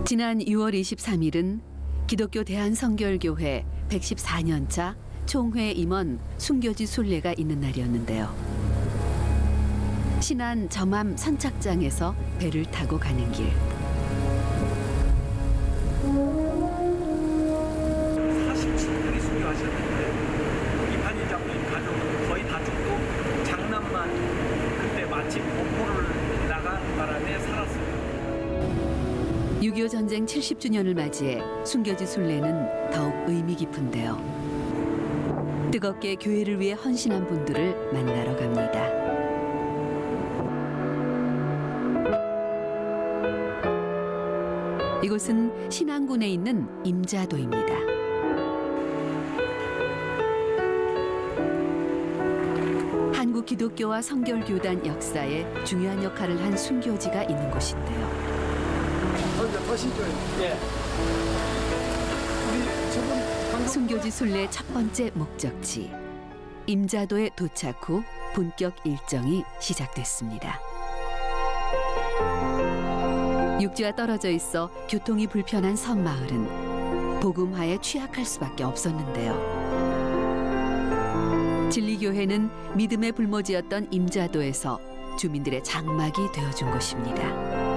지난 6월 23일은 기독교 대한성결교회 114년차 총회 임원 순교지 순례가 있는 날이었는데요. 신안 점암 선착장에서 배를 타고 가는 길. 47분이 순교하셨는데 이판일 장로님 가족은 거의 다죽고 장남만 그때 마침 목포를 나간 바람에 살았습니다. 6.25 전쟁 70주년을 맞이해 순교지 순례는 더욱 의미 깊은데요. 뜨겁게 교회를 위해 헌신한 분들을 만나러 갑니다. 이곳은 신안군에 있는 임자도입니다. 한국 기독교와 성결교단 역사에 중요한 역할을 한 순교지가 있는 곳인데요. 먼저 가시죠. 예. 우리 저분 순교지 순례 첫 번째 목적지 임자도에 도착 후 본격 일정이 시작됐습니다. 육지와 떨어져 있어 교통이 불편한 섬마을은 복음화에 취약할 수밖에 없었는데요. 진리교회는 믿음의 불모지였던 임자도에서 주민들의 장막이 되어준 곳입니다.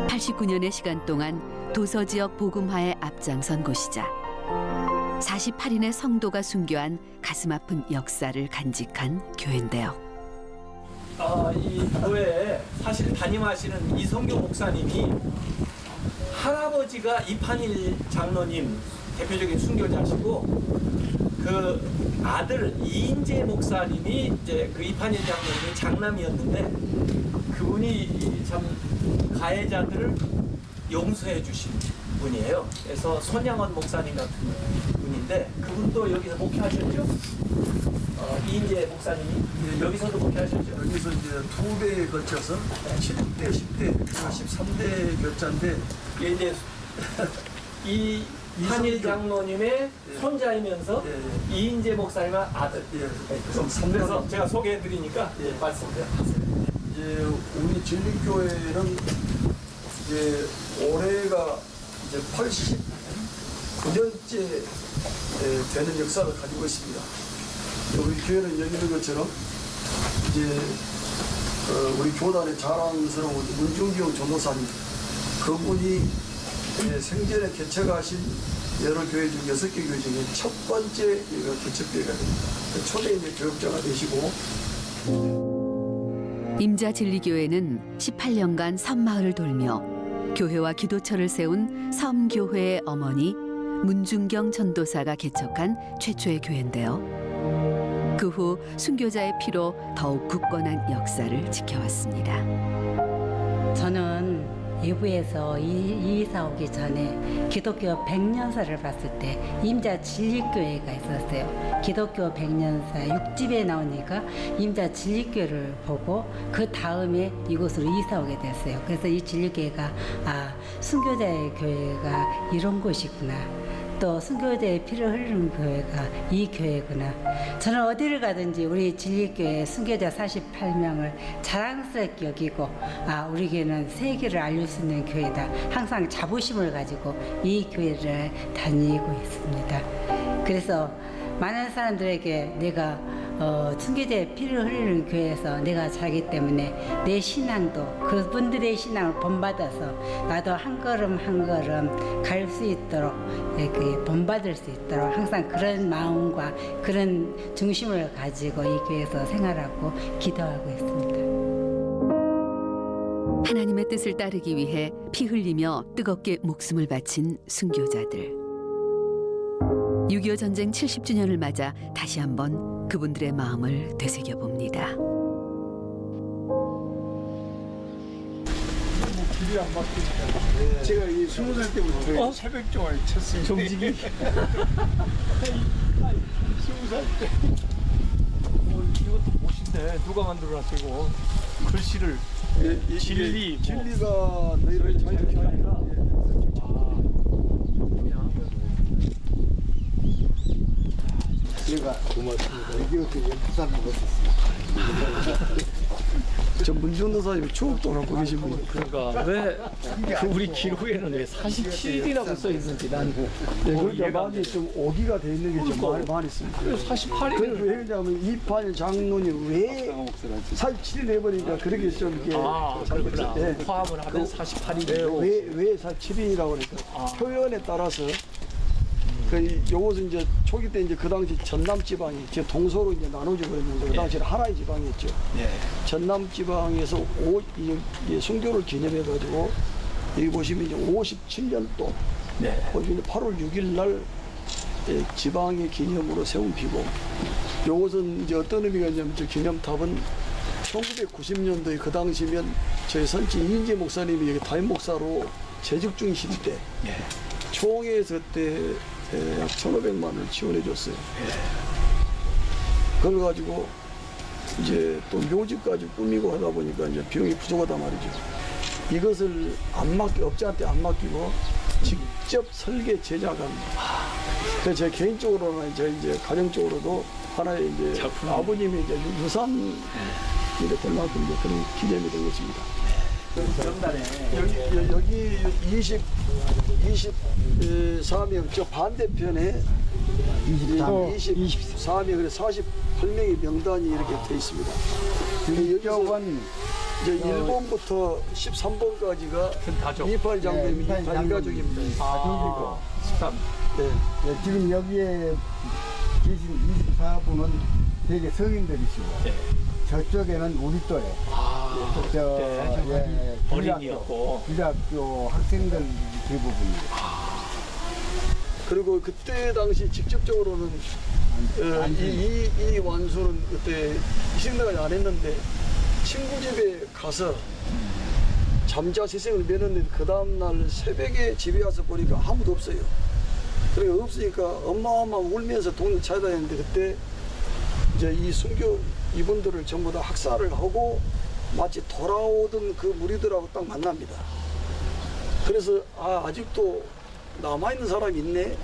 89년의 시간 동안 도서 지역 복음화에 앞장선 곳이자 48인의 성도가 순교한 가슴 아픈 역사를 간직한 교회인데요. 이 교회에 사실 담임하시는 이성교 목사님이 할아버지가 이판일 장로님 대표적인 순교자시고 그 아들 이인재 목사님이 이제 그 이판일 장로님이 장남이었는데 그분이 참 가해자들을 용서해 주신 분이에요. 그래서 손양원 목사님 같은 분인데 그분도 여기서 목회하셨죠? 이인재 목사님이 여기서도 목회하셨죠? 여기서 이제 2배에 걸쳐서 7대, 10대, 13대 교자인데 이제 이 한일 장로님의 손자이면서 이인재 목사님의 아들. 그래서 제가 소개해드리니까 말씀하세요. 이제 우리 진리교회는 이제 올해가 이제 89년째 되는 역사를 가지고 있습니다. 우리 교회는 여기 있는 것처럼 이제 우리 교단의 자랑스러운 문중기용 전도사님 그분이 생전에 개척하신 여러 교회 중 6개 교회 중에 첫 번째 개척교회가 됩니다. 초대 이제 교육자가 되시고 임자 진리교회는 18년간 섬마을을 돌며 교회와 기도처를 세운 섬교회의 어머니 문중경 전도사가 개척한 최초의 교회인데요. 그 후 순교자의 피로 더욱 굳건한 역사를 지켜왔습니다. 저는 예부에서 이사 오기 전에 기독교 100년사를 봤을 때 임자 진리교회가 있었어요. 기독교 100년사 6집에 나오니까 임자 진리교회를 보고 그 다음에 이곳으로 이사 오게 됐어요. 그래서 이 진리교회가 순교자의 교회가 이런 곳이구나. 또 순교자의 피를 흐르는 교회가 이 교회구나. 저는 어디를 가든지 우리 진리교회 순교자 48명을 자랑스럽게 여기고 우리 교회는 세계를 알릴 수 있는 교회다. 항상 자부심을 가지고 이 교회를 다니고 있습니다. 그래서 많은 사람들에게 내가 순교자의 피를 흘리는 교회에서 내가 자기 때문에 내 신앙도 그분들의 신앙을 본받아서 나도 한 걸음 한 걸음 갈 수 있도록 이렇게 본받을 수 있도록 항상 그런 마음과 그런 중심을 가지고 이 교회에서 생활하고 기도하고 있습니다. 하나님의 뜻을 따르기 위해 피 흘리며 뜨겁게 목숨을 바친 순교자들. 6.25 전쟁 70주년을 맞아 다시 한번 그분들의 마음을 되새겨봅니다. 길이 안 막히니까 제가 이 20살 때부터 새벽 종아리 쳤어요. 정직이 20살 때 이것도 멋인데 누가 만들어놨어 이거 글씨를 진리 진리가 너희를 자유케 하리라. 제가 고맙습니다. 이게 어떻게 부산 먹었었어요. 저 문전도사님이 추억도 갖고 계신 분이. 그러니까 왜 그 우리 기록에는 왜 47이라고 써 있는지 난 네, 그러니까 많이 좀 오기가 돼 있는 게 좀 많이 있습니다. 48이 그래서 왜 그러냐면 이판일 장로님 왜 47일 해버리니까 그렇게 좀 이게 그렇구나. 네. 포함을 하면 48이고 왜 47일이라고 그러니까 표현에 따라서 요것은 이제 초기 때 이제 그 당시 전남 지방이 제 동서로 이제 나눠지고 그랬는데 그 당시에 하나의 지방이었죠. 전남 지방에서 이 순교를 기념해 가지고 여기 보시면 이제 57년도 보시면 8월 6일 날 지방의 기념으로 세운 비고 요것은 이제 어떤 의미가 있냐면 저 기념탑은 1990년도에 그 당시면 저희 선지 이인재 목사님이 여기 담임 목사로 재직 중이실 때 총회에서 그때 약 1,500만 원을 지원해 줬어요. 그걸 가지고 이제 또 묘지까지 꾸미고 하다 보니까 이제 비용이 부족하단 말이죠. 이것을 업자한테 안 맡기고 직접 설계 제작합니다. 그래서 제 개인적으로나 이제 가정적으로도 하나의 이제 아버님의 이제 유산 이렇게 될 만큼 이제 그런 기념이 된 것입니다. 여기 24명, 저 반대편에 24명, 그래서 48명의 명단이 이렇게 돼 있습니다. 여기서 이제 1번부터 13번까지가 이팔 장로님 가족입니다. 가족이고 13. 네. 네, 지금 여기에 계신 24분은 되게 성인들이시고 저쪽에는 우리 또래 어린이였고 유학교 학생들 대부분이에요. 그리고 그때 당시 직접적으로는 이 완수는 그때 희생당을 안 했는데 친구 집에 가서 잠자 세생을 메웠는데 그 다음날 새벽에 집에 와서 보니까 아무도 없어요. 그러니까 없으니까 엄마 울면서 동네 찾아다녔는데 그때 이제 이 순교 이분들을 전부 다 학살을 하고 마치 돌아오던 그 무리들하고 딱 만납니다. 그래서 아직도 남아있는 사람이 있네.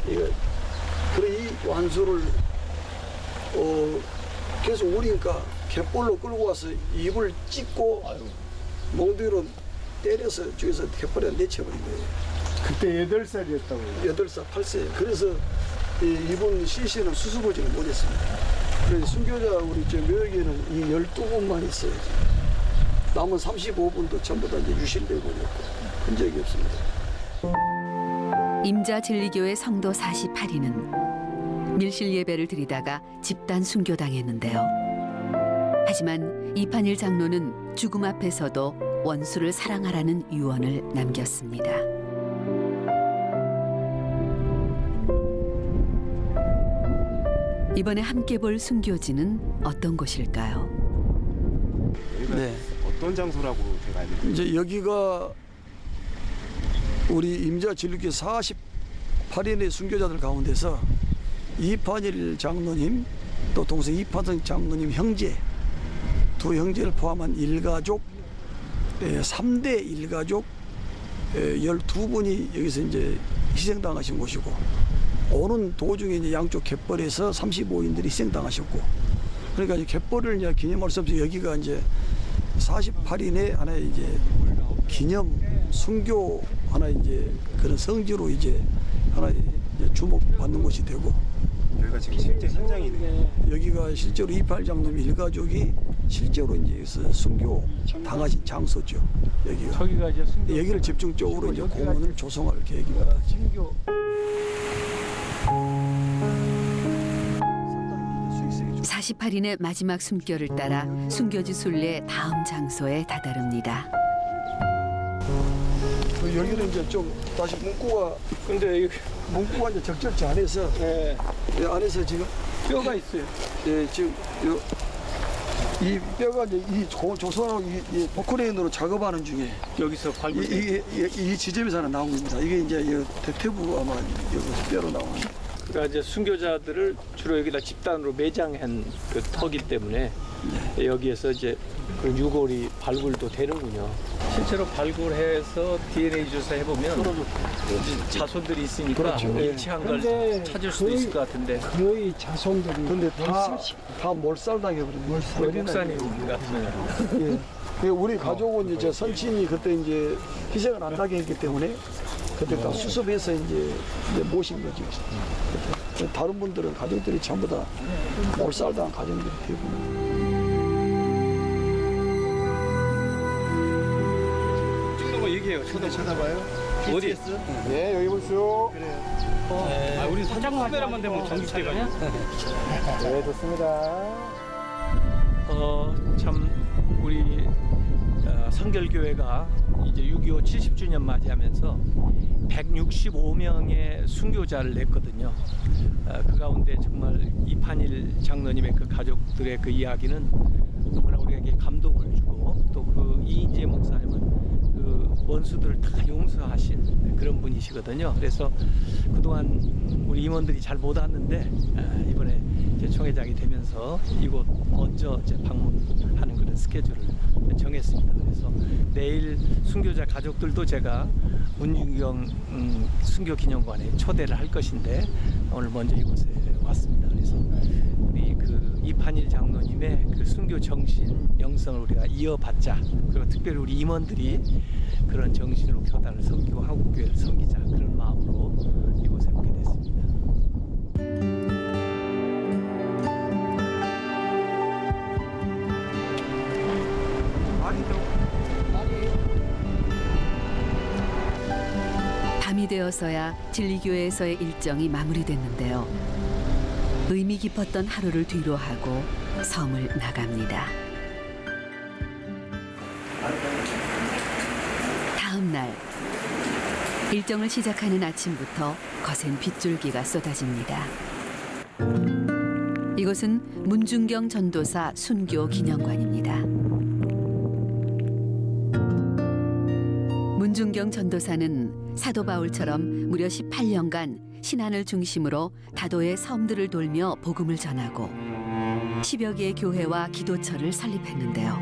그래 이 완수를 계속 우리니까 갯벌로 끌고 와서 입을 찢고 몽둥이로 때려서 죽여서 갯벌에 내쳐버린 거예요. 그때 8살이었다고요. 8살, 8세. 그래서 이번 시신은 수습하지를 못했습니다. 그래서 순교자 우리 저 묘역에는 이 12분만 있어요. 남은 35분도 전부 다 이제 유실돼 버렸고 흔적이 없습니다. 임자 진리교회 성도 48인은 밀실 예배를 드리다가 집단 순교당했는데요. 하지만 이판일 장로는 죽음 앞에서도 원수를 사랑하라는 유언을 남겼습니다. 이번에 함께 볼 순교지는 어떤 곳일까요? 네. 어떤 장소라고 제가 알고 있는지. 이제 여기가 우리 임자 진리교 48인의 순교자들 가운데서 이판일 장로님 또 동생 이판성 장로님 형제 두 형제를 포함한 일가족 3대 일가족 12분이 여기서 이제 희생당하신 곳이고 오는 도중에 이제 양쪽 갯벌에서 35인들이 희생당하셨고 그러니까 이제 갯벌을 이제 기념할 수 없이 여기가 이제 48인의 하나의 이제 기념 순교 하나의 이제 그런 성지로 이제 하나의 이제 주목받는 곳이 되고 여기가 지금 실제 현장이네요. 여기가 실제로 이팔 장로님 일가족이 실제로 이제 여기서 순교 당하신 장소죠. 여기가 저기가 이제 순교 여기를 집중적으로 이제 공원을 조성할 계획입니다. 순교 48인의 마지막 숨결을 따라 순교지 순례 다음 장소에 다다릅니다. 여기는 이제 좀 다시 문구가 근데 문구가 이제 적절치 않아서 이 안에서 지금 뼈가 있어요. 지금 이 뼈가 이제 이 조선하고 이 포크레인으로 작업하는 중에 여기서 발굴 이 지점에서 하나 나온 겁니다. 이게 이제 대퇴부 아마 여기서 뼈로 나온 겁니다. 그러니까 이제 순교자들을 주로 여기다 집단으로 매장한 그 터기 때문에 여기에서 이제 그 유골이 발굴도 되는군요. 실제로 발굴해서 DNA 조사해 보면 자손들이 있으니까 그렇죠. 일치한 걸 찾을 수도 있을 것 같은데. 거의 자손들이 근데 다 몰살당해버린 우리 목사님 같은 예. 우리 가족은 이제 선친이 그때 이제 희생을 안 하게 했기 때문에 그때 다 수습해서 이제 모신 거지. 다른 분들은 가족들이 전부 다 몰살당한 가정들이 되고. 찍는 거 얘기해요. 쳐다봐요? 어디? 네, 여기 보시오. 우리 사장 카메라만 되면 전국대가요? 네, 좋습니다. 참 우리 성결교회가 이제 6.25 70주년 맞이하면서 165명의 순교자를 냈거든요. 그 가운데 정말 이판일 장로님의 그 가족들의 그 이야기는 너무나 우리에게 감동을 주고 또 그 이인재 목사님은 그 원수들을 다 용서하신 그런 분이시거든요. 그래서 그동안 우리 임원들이 잘 못 왔는데 이번에 이제 총회장이 되면서 이곳 먼저 이제 방문하는 그런 스케줄을 정했습니다. 그래서 내일 순교자 가족들도 제가 문중경 순교기념관에 초대를 할 것인데 오늘 먼저 이곳에 왔습니다. 그래서 우리 그 이판일 장로님의 그 순교 정신 영성을 우리가 이어받자. 그리고 특별히 우리 임원들이 그런 정신으로 교단을 섬기고 한국교회를 섬기자 그런 마음으로 이곳에 오게 됐습니다. 밤이 되어서야 진리교회에서의 일정이 마무리됐는데요. 의미 깊었던 하루를 뒤로 하고 섬을 나갑니다. 다음 날 일정을 시작하는 아침부터 거센 빗줄기가 쏟아집니다. 이곳은 문중경 전도사 순교 기념관입니다. 문중경 전도사는 사도 바울처럼 무려 18년간 신안을 중심으로 다도의 섬들을 돌며 복음을 전하고 10여 개의 교회와 기도처를 설립했는데요.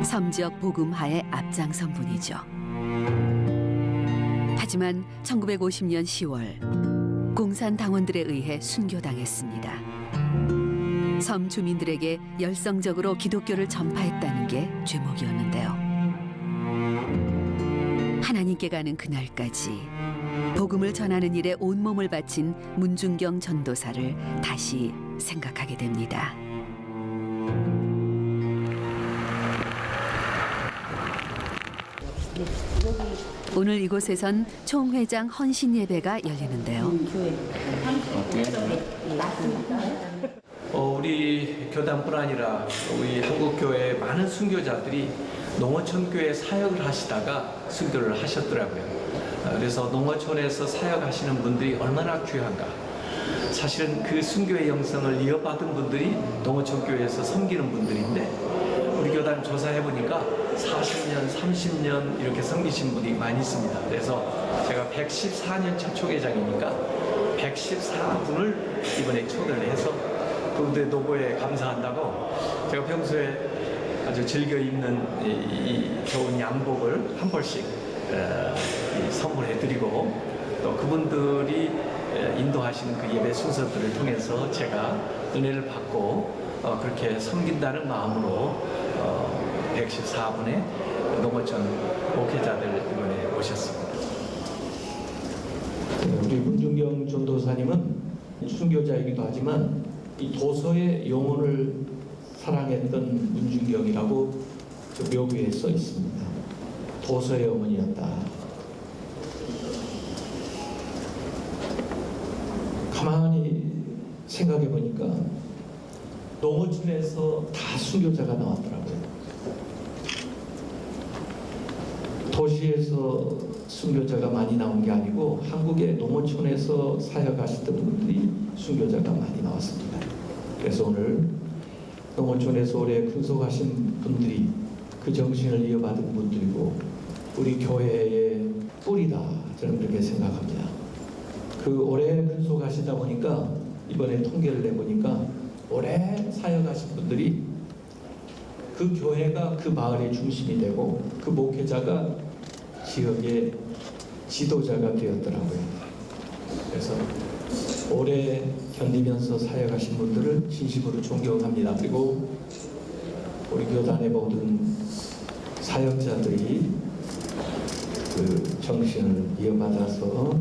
섬 지역 복음화에 앞장선 분이죠. 하지만 1950년 10월 공산당원들에 의해 순교당했습니다. 섬 주민들에게 열성적으로 기독교를 전파했다는 게 죄목이었는데요. 하나님께 가는 그날까지 복음을 전하는 일에 온몸을 바친 문중경 전도사를 다시 생각하게 됩니다. 오늘 이곳에선 총회장 헌신 예배가 열리는데요. 우리 교단뿐 아니라 우리 한국교회의 많은 순교자들이 농어촌교회 사역을 하시다가 순교를 하셨더라고요. 그래서 농어촌에서 사역하시는 분들이 얼마나 귀한가. 사실은 그 순교의 영성을 이어받은 분들이 농어촌교회에서 섬기는 분들인데 우리 교단 조사해보니까 40년, 30년 이렇게 섬기신 분이 많이 있습니다. 그래서 제가 114년 차 초계장이니까 114분을 이번에 초대를 해서 그분들의 노고에 감사한다고 제가 평소에 아주 즐겨 입는 이 좋은 양복을 한 벌씩 선물해드리고 또 그분들이 인도하시는 그 예배 순서들을 통해서 제가 은혜를 받고 그렇게 섬긴다는 마음으로 114분의 농어촌 목회자들 이번에 모셨습니다. 우리 문중경 전도사님은 순교자이기도 하지만 이 도서의 영혼을 사랑했던 문중경이라고 묘기에 써 있습니다. 도서의 어머니였다. 가만히 생각해 보니까 농어촌에서 다 순교자가 나왔더라고요. 도시에서 순교자가 많이 나온 게 아니고 한국의 농어촌에서 사역하시던 분들이 순교자가 많이 나왔습니다. 그래서 오늘 농어촌에서 오래 근속하신 분들이 그 정신을 이어받은 분들이고 우리 교회의 뿌리다 저는 그렇게 생각합니다. 그 오래 근속하시다 보니까 이번에 통계를 내보니까 오래 사역하신 분들이 그 교회가 그 마을의 중심이 되고 그 목회자가 지역의 지도자가 되었더라고요. 그래서 오래 견디면서 사역하신 분들을 진심으로 존경합니다. 그리고 우리 교단의 모든 사역자들이 그 정신을 이어받아서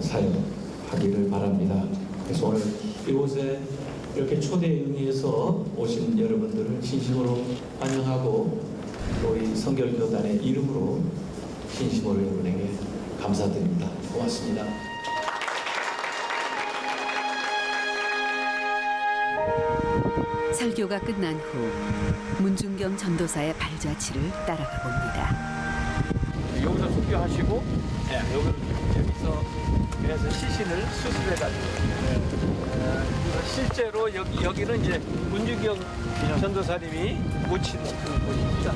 사역하기를 바랍니다. 그래서 오늘 이곳에 이렇게 초대에 응해서 오신 여러분들을 진심으로 환영하고 우리 성결교단의 이름으로 진심으로 여러분에게 감사드립니다. 고맙습니다. 설교가 끝난 후 문중경 전도사의 발자취를 따라가 봅니다. 여기서 순교하시고 여기서 그래서 시신을 수술해가지고 실제로 여기는 이제 문중경 전도사님이 묻힌 그 곳입니다.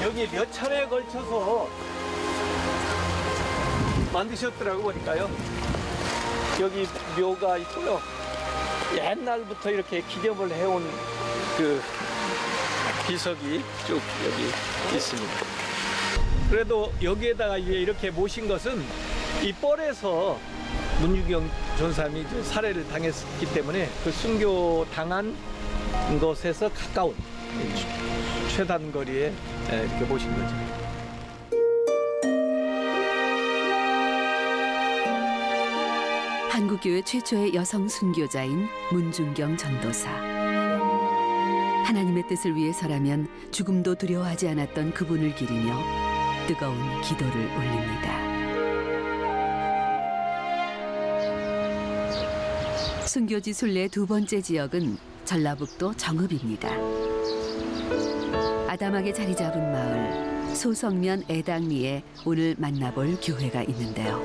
여기 몇 차례에 걸쳐서 만드셨더라고 보니까요. 여기 묘가 있고요. 옛날부터 이렇게 기념을 해온 그 비석이 쭉 여기 있습니다. 그래도 여기에다가 이렇게 모신 것은 이 뻘에서 문중경 전사님이 살해를 당했기 때문에 그 순교 당한 것에서 가까운 최단 거리에 이렇게 모신 거죠. 한국교회 최초의 여성 순교자인 문중경 전도사. 하나님의 뜻을 위해서라면 죽음도 두려워하지 않았던 그분을 기리며 뜨거운 기도를 올립니다. 순교지 순례 두 번째 지역은 전라북도 정읍입니다. 아담하게 자리 잡은 마을 소성면 애당리에 오늘 만나볼 교회가 있는데요.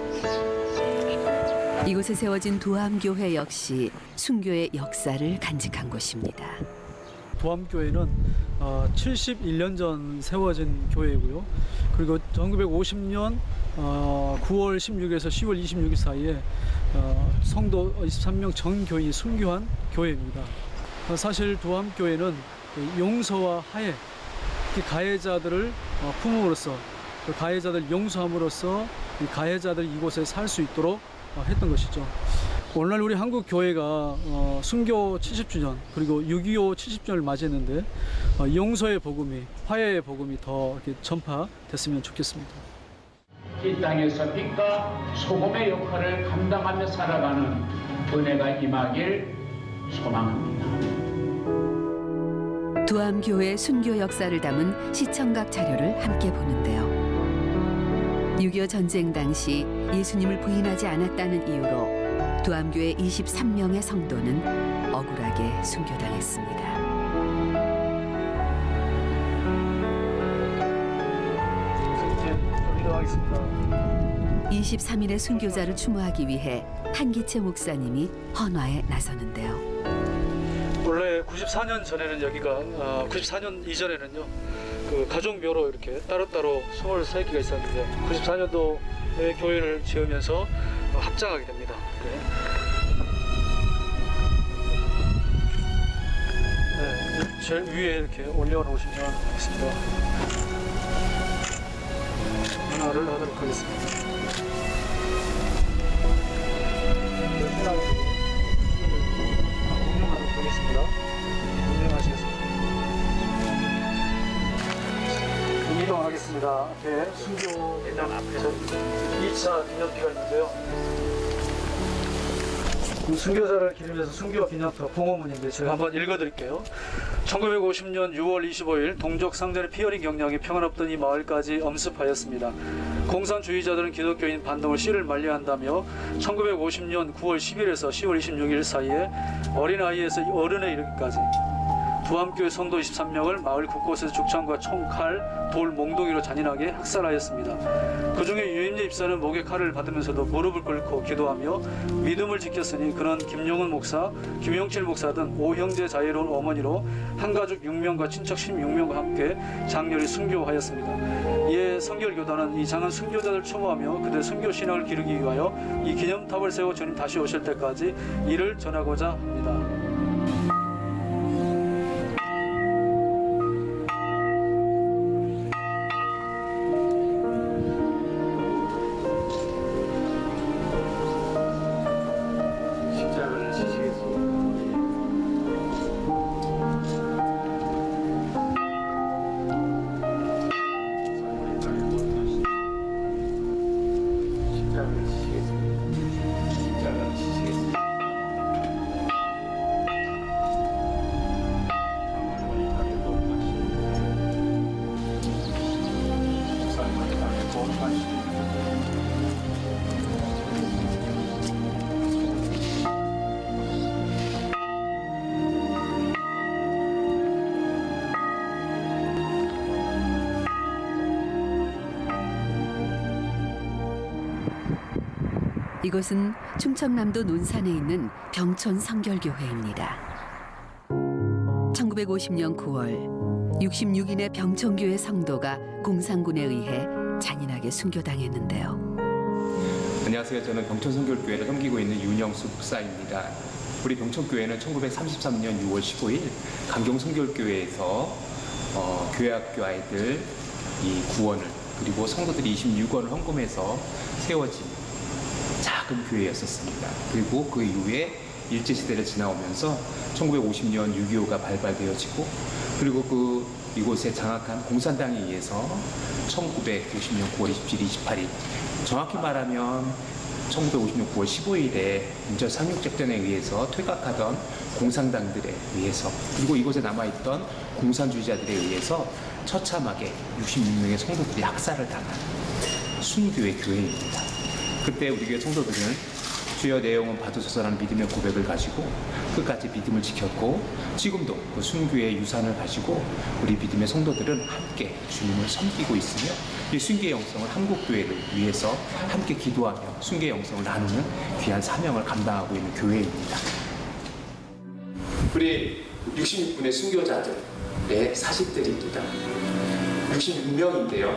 이곳에 세워진 두암교회 역시 순교의 역사를 간직한 곳입니다. 두암교회는 71년 전 세워진 교회이고요. 그리고 1950년 9월 16일에서 10월 26일 사이에 성도 23명 전 교인이 순교한 교회입니다. 사실 두암교회는 용서와 화해, 특히 가해자들을 품음으로써 그 가해자들 용서함으로써 이 가해자들이 이곳에 살 수 있도록 했던 것이죠. 오늘날 우리 한국 교회가 순교 70주년 그리고 6.25 70주년을 맞이했는데 용서의 복음이 화해의 복음이 더 이렇게 전파됐으면 좋겠습니다. 이 땅에서 빛과 소금의 역할을 감당하며 살아가는 은혜가 임하길 소망합니다. 두암교회 순교 역사를 담은 시청각 자료를 함께 보는데요. 6.25 전쟁 당시 예수님을 부인하지 않았다는 이유로 두암교회 23명의 성도는 억울하게 순교당했습니다. 23일의 순교자를 추모하기 위해 한기채 목사님이 헌화에 나서는데요. 원래 94년 전에는 여기가 94년 이전에는요 그 가족묘로 이렇게 따로따로 23개가 있었는데 94년도에 교회를 지으면서 합장하게 됩니다. 네, 제일 위에 이렇게 올려놓으시면 되겠습니다. 하나를 하도록 하겠습니다. 공명하도록 하겠습니다. 공명하시겠습니다. 이동하겠습니다. 앞에 순교 대장 앞에서 2차 기념비가 있는데요. 순교자를 기리면서 순교 기념터 봉호문인데 제가 한번 읽어드릴게요. 1950년 6월 25일 동족 상전의 피 흘린 경량이 평안없던 이 마을까지 엄습하였습니다. 공산주의자들은 기독교인 반동을 씨를 말려한다며 1950년 9월 10일에서 10월 26일 사이에 어린아이에서 어른에 이르기까지 두암교회 성도 23명을 마을 곳곳에서 죽창과 총, 칼, 돌, 몽둥이로 잔인하게 학살하였습니다. 그중에 유임재 입사는 목에 칼을 받으면서도 무릎을 꿇고 기도하며 믿음을 지켰으니 그는 김용은 목사, 김용칠 목사 등 5형제 자유로운 어머니로 한가족 6명과 친척 16명과 함께 장렬히 순교하였습니다. 이에 성결교단은 이 장한 순교자들 추모하며 그들의 순교 신앙을 기르기 위하여 이 기념탑을 세워 주님 다시 오실 때까지 이를 전하고자 합니다. 이곳은 충청남도 논산에 있는 병촌 성결교회입니다. 1950년 9월 66인의 병촌교회 성도가 공산군에 의해 잔인하게 순교당했는데요. 안녕하세요. 저는 병촌성결교회를 섬기고 있는 윤영수 목사입니다. 우리 병촌교회는 1933년 6월 15일 강경성결교회에서 교회학교 아이들 이 구원을 그리고 성도들이 26원을 헌금해서 세워진 작은 교회였었습니다. 그리고 그 이후에 일제시대를 지나오면서 1950년 6.25가 발발되어지고 그리고 이곳에 장악한 공산당에 의해서 1950년 9월 27일, 28일 정확히 말하면 1956년 9월 15일에 인천 상륙작전에 의해서 퇴각하던 공산당들에 의해서 그리고 이곳에 남아있던 공산주의자들에 의해서 처참하게 66명의 성도들이 학살을 당한 순교의 교회입니다. 그때 우리 교회 성도들은 주여 내 영혼 받으소서라는 믿음의 고백을 가지고 끝까지 믿음을 지켰고 지금도 그 순교의 유산을 가지고 우리 믿음의 성도들은 함께 주님을 섬기고 있으며 이 순교의 영성을 한국교회를 위해서 함께 기도하며 순교의 영성을 나누는 귀한 사명을 감당하고 있는 교회입니다. 우리 66분의 순교자들의 사직들입니다. 66명인데요.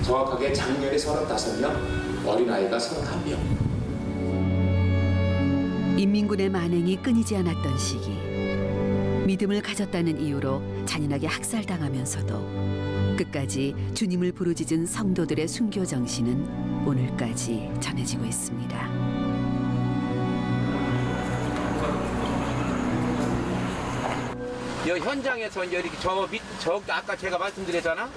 정확하게 작년에 35명, 어린아이가 31명. 인민군의 만행이 끊이지 않았던 시기, 믿음을 가졌다는 이유로 잔인하게 학살당하면서도 끝까지 주님을 부르짖은 성도들의 순교 정신은 오늘까지 전해지고 있습니다. 이 현장에서 이제 이렇게 저 아까 제가 말씀드렸잖아.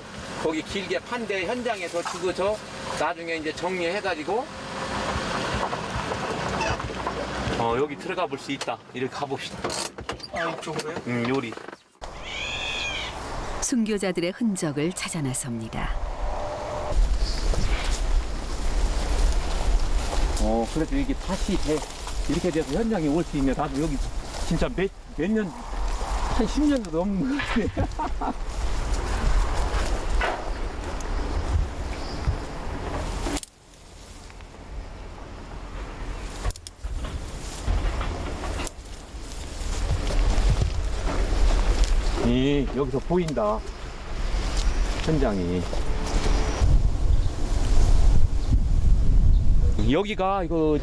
거기 길게 판대 현장에서 죽어서 나중에 이제 정리해가지고. 여기 들어가 볼 수 있다. 이렇게 가봅시다. 이쪽으로요? 요리. 순교자들의 흔적을 찾아 나섭니다. 그래도 이게 다시 이렇게 돼서 현장에 올 수 있네. 나도 여기 진짜 몇 년, 한 10년도 넘는 것 같아. 여기서 보인다. 현장이. 여기가 이거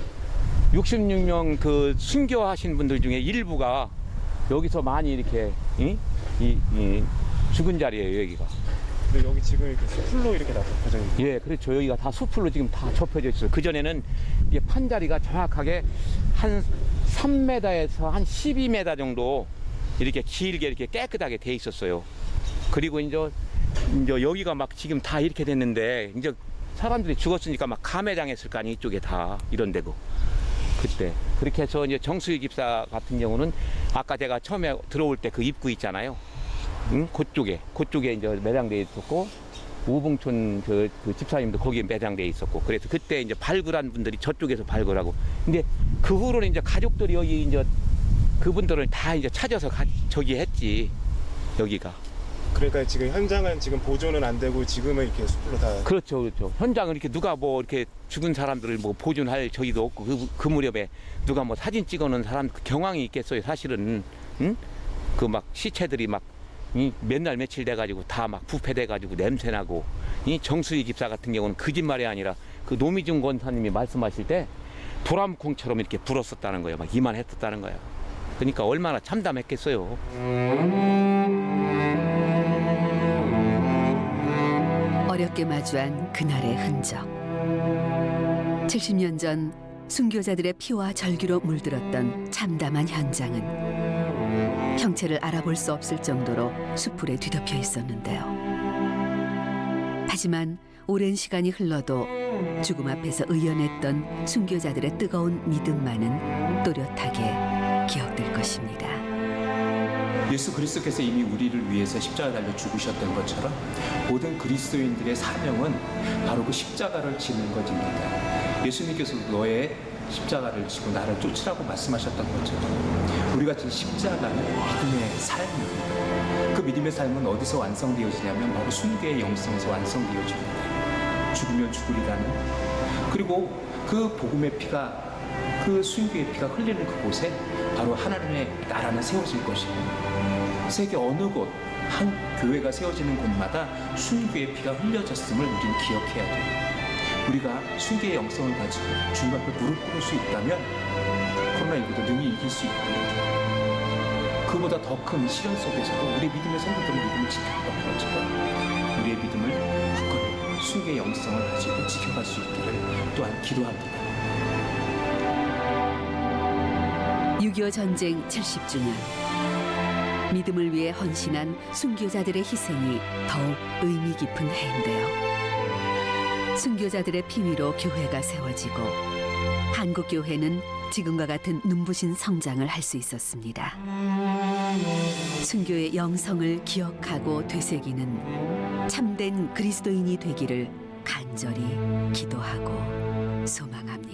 66명 그 순교하신 분들 중에 일부가 여기서 많이 이렇게 죽은 자리예요, 여기가. 근데 여기 지금 이렇게 숲으로 이렇게 다 덮여져 있는. 예, 그렇죠. 여기가 다 숲으로 지금 다 접혀져 있어요. 그 전에는 이게 판자리가 정확하게 한 3m에서 한 12m 정도 이렇게 길게 이렇게 깨끗하게 돼 있었어요. 그리고 이제 여기가 막 지금 다 이렇게 됐는데 이제 사람들이 죽었으니까 막 감회당했을 거 아니에요. 이쪽에 다 이런 데고. 그때 그렇게 해서 이제 정수희 집사 같은 경우는 아까 제가 처음에 들어올 때 그 입구 있잖아요. 그쪽에 이제 매장돼 있었고 우봉촌 그 집사님도 거기에 매장돼 있었고 그래서 그때 이제 발굴한 분들이 저쪽에서 발굴하고 근데 그 후로는 이제 가족들이 여기 이제 그분들을 다 이제 찾아서 저기 했지 여기가. 그러니까 지금 현장은 지금 보존은 안 되고 지금은 이렇게 숲으로 다. 그렇죠. 현장을 이렇게 누가 뭐 이렇게 죽은 사람들을 뭐 보존할 저기도 없고 그 무렵에 누가 뭐 사진 찍어놓은 사람 경황이 있겠어요. 사실은 그 막 시체들이 막 몇 날 며칠 돼가지고 다 막 부패돼가지고 냄새나고 이 정수희 집사 같은 경우는 거짓말이 아니라 그 노미중 권사님이 말씀하실 때 도람콩처럼 이렇게 불었었다는 거예요. 막 이만했었다는 거예요. 그러니까 얼마나 참담했겠어요. 어렵게 마주한 그날의 흔적. 70년 전 순교자들의 피와 절규로 물들었던 참담한 현장은 형체를 알아볼 수 없을 정도로 수풀에 뒤덮여 있었는데요. 하지만 오랜 시간이 흘러도 죽음 앞에서 의연했던 순교자들의 뜨거운 믿음만은 또렷하게 기억될 것입니다. 예수 그리스도께서 이미 우리를 위해서 십자가 달려 죽으셨던 것처럼 모든 그리스도인들의 사명은 바로 그 십자가를 지는 것입니다. 예수님께서 너의 십자가를 지고 나를 쫓으라고 말씀하셨던 것처럼 우리 같은 십자가는 믿음의 삶입니다. 그 믿음의 삶은 어디서 완성되어지냐면 바로 순교의 영성에서 완성되어집니다. 죽으면 죽으리라는 그리고 그 복음의 피가, 그 순교의 피가 흘리는 그곳에 바로 하나님의 나라는 세워질 것이고, 세계 어느 곳, 한 교회가 세워지는 곳마다 순교의 피가 흘려졌음을 우리는 기억해야 돼요. 우리가 순교의 영성을 가지고 주님 앞에 무릎 꿇을 수 있다면 코로나19도 능히 이길 수 있고, 그보다 더 큰 시련 속에서도 우리 믿음의 성도들의 믿음을 지켰던 것처럼 우리의 믿음을 굳건히 순교의 영성을 가지고 지켜갈 수 있기를 또한 기도합니다. 6.25 전쟁 70주년. 믿음을 위해 헌신한 순교자들의 희생이 더욱 의미 깊은 해인데요. 순교자들의 피위로 교회가 세워지고 한국 교회는 지금과 같은 눈부신 성장을 할 수 있었습니다. 순교의 영성을 기억하고 되새기는 참된 그리스도인이 되기를 간절히 기도하고 소망합니다.